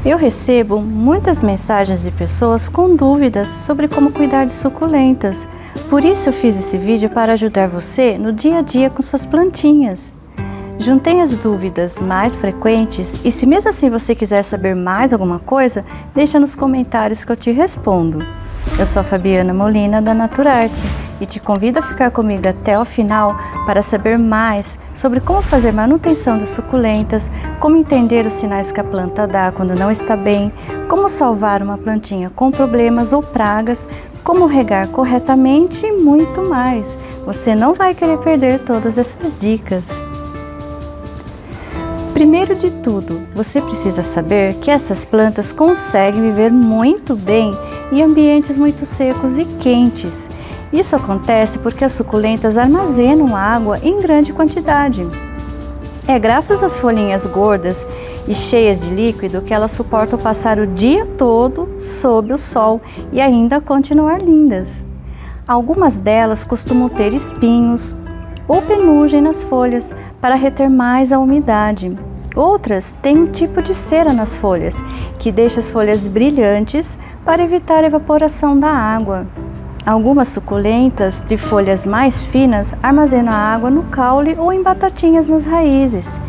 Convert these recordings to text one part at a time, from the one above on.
Eu recebo muitas mensagens de pessoas com dúvidas sobre como cuidar de suculentas. Por isso eu fiz esse vídeo para ajudar você no dia a dia com suas plantinhas. Juntei as dúvidas mais frequentes e se mesmo assim você quiser saber mais alguma coisa, deixa nos comentários que eu te respondo. Eu sou a Fabiana Molina da Naturarte e te convido a ficar comigo até o final para saber mais sobre como fazer manutenção das suculentas, como entender os sinais que a planta dá quando não está bem, como salvar uma plantinha com problemas ou pragas, como regar corretamente e muito mais. Você não vai querer perder todas essas dicas. Primeiro de tudo, você precisa saber que essas plantas conseguem viver muito bem em ambientes muito secos e quentes. Isso acontece porque as suculentas armazenam água em grande quantidade. É graças às folhinhas gordas e cheias de líquido que elas suportam passar o dia todo sob o sol e ainda continuar lindas. Algumas delas costumam ter espinhos ou penugem nas folhas para reter mais a umidade. Outras têm um tipo de cera nas folhas, que deixa as folhas brilhantes para evitar a evaporação da água. Algumas suculentas de folhas mais finas armazenam a água no caule ou em batatinhas nas raízes.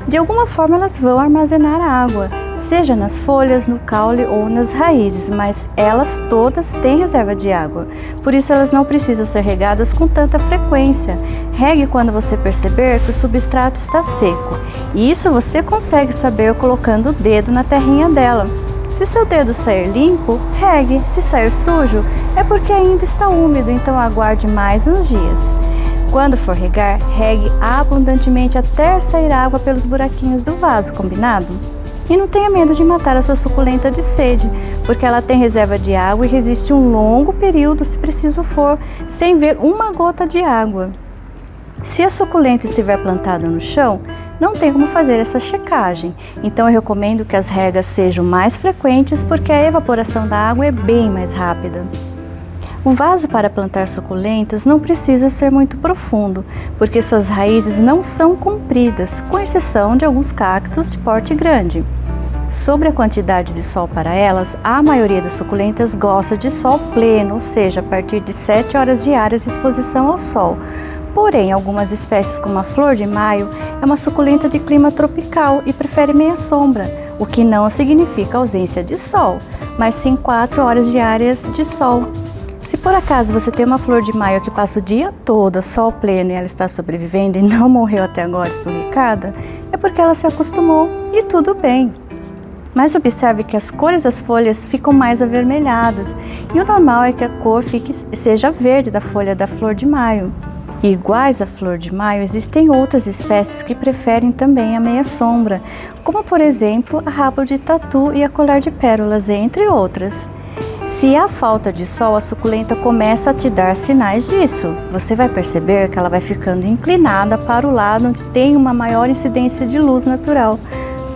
De alguma forma elas vão armazenar a água, seja nas folhas, no caule ou nas raízes, mas elas todas têm reserva de água. Por isso elas não precisam ser regadas com tanta frequência. Regue quando você perceber que o substrato está seco. E isso você consegue saber colocando o dedo na terrinha dela. Se seu dedo sair limpo, regue. Se sair sujo, é porque ainda está úmido, então aguarde mais uns dias. Quando for regar, regue abundantemente até sair água pelos buraquinhos do vaso, combinado? E não tenha medo de matar a sua suculenta de sede, porque ela tem reserva de água e resiste um longo período, se preciso for, sem ver uma gota de água. Se a suculenta estiver plantada no chão, não tem como fazer essa checagem, então eu recomendo que as regas sejam mais frequentes porque a evaporação da água é bem mais rápida. O vaso para plantar suculentas não precisa ser muito profundo, porque suas raízes não são compridas, com exceção de alguns cactos de porte grande. Sobre a quantidade de sol para elas, a maioria das suculentas gosta de sol pleno, ou seja, a partir de 7 horas diárias de exposição ao sol. Porém, algumas espécies como a flor de maio é uma suculenta de clima tropical e prefere meia sombra, o que não significa ausência de sol, mas sim 4 horas diárias de sol. Se por acaso você tem uma flor de maio que passa o dia todo a sol pleno e ela está sobrevivendo e não morreu até agora esturricada, é porque ela se acostumou e tudo bem. Mas observe que as cores das folhas ficam mais avermelhadas e o normal é que a cor seja verde da folha da flor de maio. E iguais à flor de maio, existem outras espécies que preferem também a meia sombra, como por exemplo a rabo de tatu e a colar de pérolas, entre outras. Se há falta de sol, a suculenta começa a te dar sinais disso. Você vai perceber que ela vai ficando inclinada para o lado onde tem uma maior incidência de luz natural.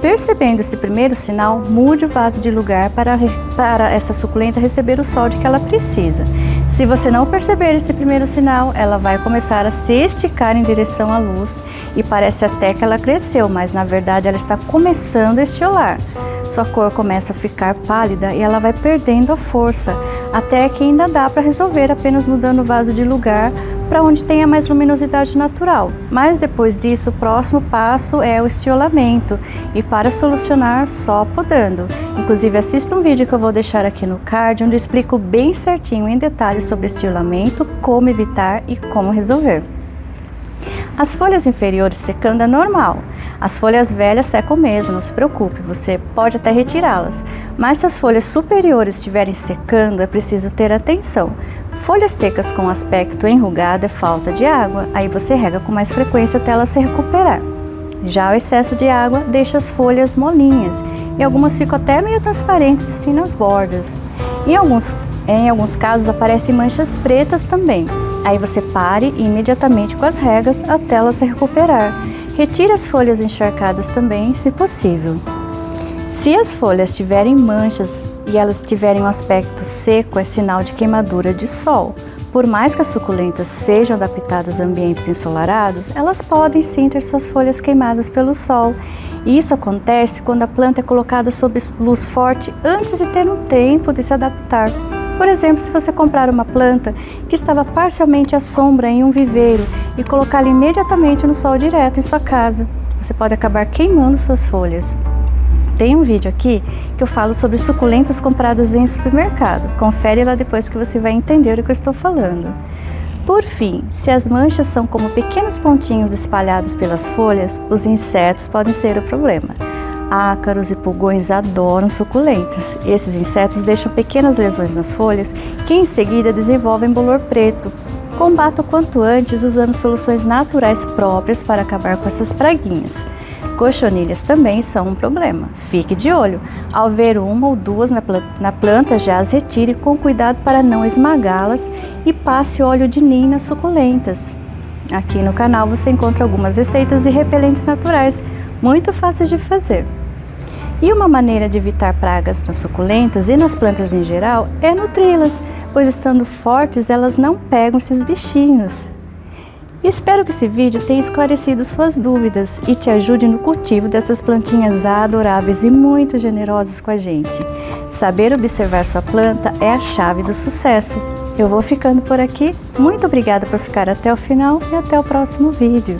Percebendo esse primeiro sinal, mude o vaso de lugar para essa suculenta receber o sol de que ela precisa. Se você não perceber esse primeiro sinal, ela vai começar a se esticar em direção à luz e parece até que ela cresceu, mas na verdade ela está começando a estiolar. Sua cor começa a ficar pálida e ela vai perdendo a força, até que ainda dá para resolver apenas mudando o vaso de lugar para onde tenha mais luminosidade natural. Mas depois disso, o próximo passo é o estiolamento e para solucionar só podando. Inclusive assista um vídeo que eu vou deixar aqui no card, onde eu explico bem certinho em detalhes sobre estiolamento, como evitar e como resolver. As folhas inferiores secando é normal. As folhas velhas secam mesmo, não se preocupe, você pode até retirá-las. Mas se as folhas superiores estiverem secando, é preciso ter atenção. Folhas secas com aspecto enrugado é falta de água, aí você rega com mais frequência até ela se recuperar. Já o excesso de água deixa as folhas molinhas e algumas ficam até meio transparentes assim nas bordas. Em alguns casos aparecem manchas pretas também. Aí você pare imediatamente com as regas até ela se recuperar. Retire as folhas encharcadas também, se possível. Se as folhas tiverem manchas e elas tiverem um aspecto seco, é sinal de queimadura de sol. Por mais que as suculentas sejam adaptadas a ambientes ensolarados, elas podem sim ter suas folhas queimadas pelo sol. E isso acontece quando a planta é colocada sob luz forte antes de ter um tempo de se adaptar. Por exemplo, se você comprar uma planta que estava parcialmente à sombra em um viveiro e colocá-la imediatamente no sol direto em sua casa, você pode acabar queimando suas folhas. Tem um vídeo aqui que eu falo sobre suculentas compradas em supermercado. Confere lá depois que você vai entender o que eu estou falando. Por fim, se as manchas são como pequenos pontinhos espalhados pelas folhas, os insetos podem ser o problema. Ácaros e pulgões adoram suculentas. Esses insetos deixam pequenas lesões nas folhas que em seguida desenvolvem bolor preto. Combata o quanto antes usando soluções naturais próprias para acabar com essas praguinhas. Cochonilhas também são um problema. Fique de olho. Ao ver uma ou duas na planta, já as retire com cuidado para não esmagá-las e passe óleo de nim nas suculentas. Aqui no canal você encontra algumas receitas e repelentes naturais, muito fáceis de fazer. E uma maneira de evitar pragas nas suculentas e nas plantas em geral é nutri-las, pois estando fortes elas não pegam esses bichinhos. Espero que esse vídeo tenha esclarecido suas dúvidas e te ajude no cultivo dessas plantinhas adoráveis e muito generosas com a gente. Saber observar sua planta é a chave do sucesso. Eu vou ficando por aqui. Muito obrigada por ficar até o final e até o próximo vídeo.